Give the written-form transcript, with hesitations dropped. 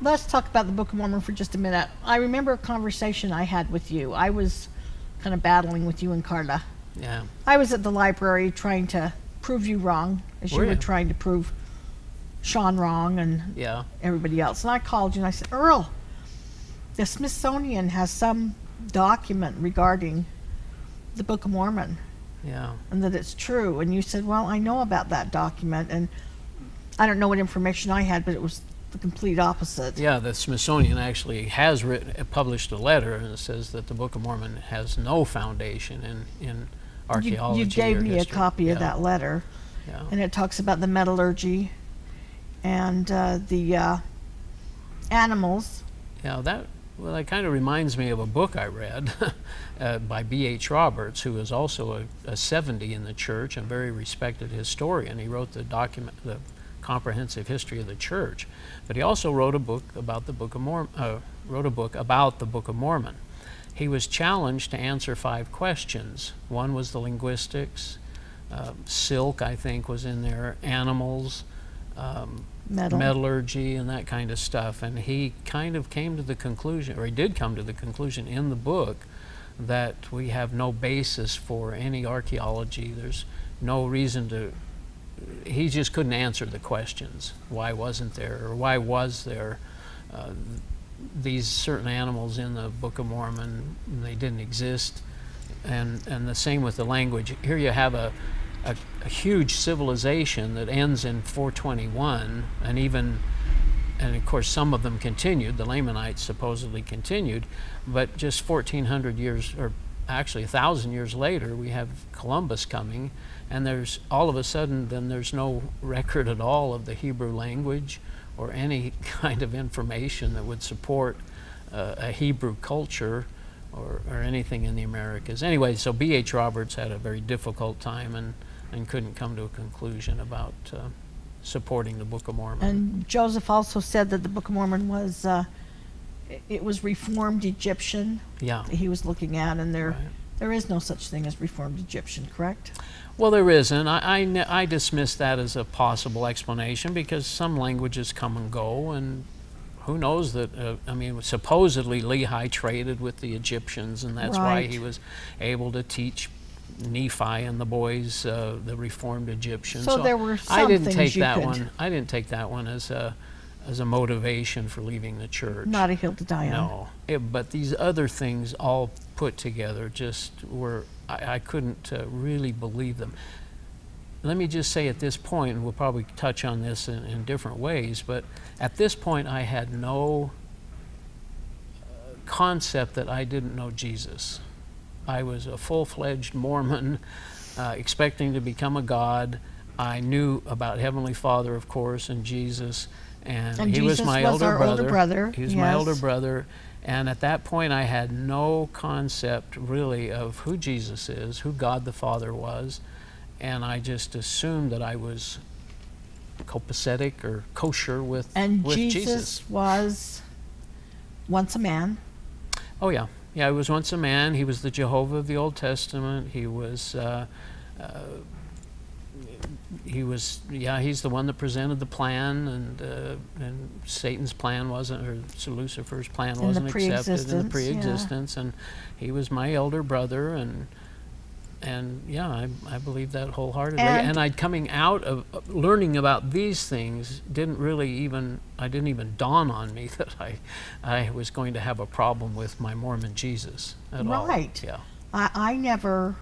let's talk about the Book of Mormon for just a minute. I remember a conversation I had with you. I was kind of battling with you and Carla. Yeah. I was at the library trying to prove you wrong, as you were trying to prove Sean wrong and everybody else. And I called you and I said, Earl, the Smithsonian has some document regarding the Book of Mormon. Yeah. And that it's true. And you said, well, I know about that document, and I don't know what information I had, but it was the complete opposite. Yeah, the Smithsonian actually has published a letter, and it says that the Book of Mormon has no foundation in archaeology. You gave or me history. a copy of that letter, and it talks about the metallurgy and the animals. Yeah, that kind of reminds me of a book I read by B.H. Roberts, who is also a 70 in the church and very respected historian. He wrote the comprehensive history of the church, but he also wrote a book about the Book of Mormon. He was challenged to answer 5 questions. One was the linguistics, silk, I think, was in there, animals, metallurgy, and that kind of stuff. And he kind of came to the conclusion, or he did come to the conclusion in the book, that we have no basis for any archaeology. There's no reason to. He just couldn't answer the questions. Why wasn't there, or why was there these certain animals in the Book of Mormon? They didn't exist. And the same with the language. Here you have a huge civilization that ends in 421, and of course some of them continued. The Lamanites supposedly continued, but just 1,400 years, or actually 1,000 years later, we have Columbus coming, and there's all of a sudden then there's no record at all of the Hebrew language or any kind of information that would support a Hebrew culture or anything in the Americas. Anyway, so B.H. Roberts had a very difficult time and couldn't come to a conclusion about supporting the Book of Mormon. And Joseph also said that the Book of Mormon was it was Reformed Egyptian. Yeah. That he was looking at, and there is no such thing as Reformed Egyptian, correct? Well, there isn't. I dismiss that as a possible explanation because some languages come and go, and who knows that, I mean, supposedly Lehi traded with the Egyptians, and that's why he was able to teach Nephi and the boys the Reformed Egyptians. So there were some things I didn't take that one as a motivation for leaving the church. Not a hill to die on. No, but these other things all put together just were, I couldn't really believe them. Let me just say at this point, and we'll probably touch on this in different ways, but at this point I had no concept that I didn't know Jesus. I was a full-fledged Mormon, expecting to become a god. I knew about Heavenly Father, of course, and Jesus, and he was my older brother. He was my older brother, and at that point I had no concept really of who Jesus is, who God the Father was, and I just assumed that I was copacetic or kosher with Jesus. Jesus was once a man. Oh yeah. Yeah, he was once a man. He was the Jehovah of the Old Testament. He was, he's the one that presented the plan, and Satan's plan wasn't, or Lucifer's plan wasn't accepted in the pre-existence. And he was my elder brother, and yeah, I believe that wholeheartedly. And I'd coming out of learning about these things didn't even dawn on me that I was going to have a problem with my Mormon Jesus at all. Right. Yeah. I never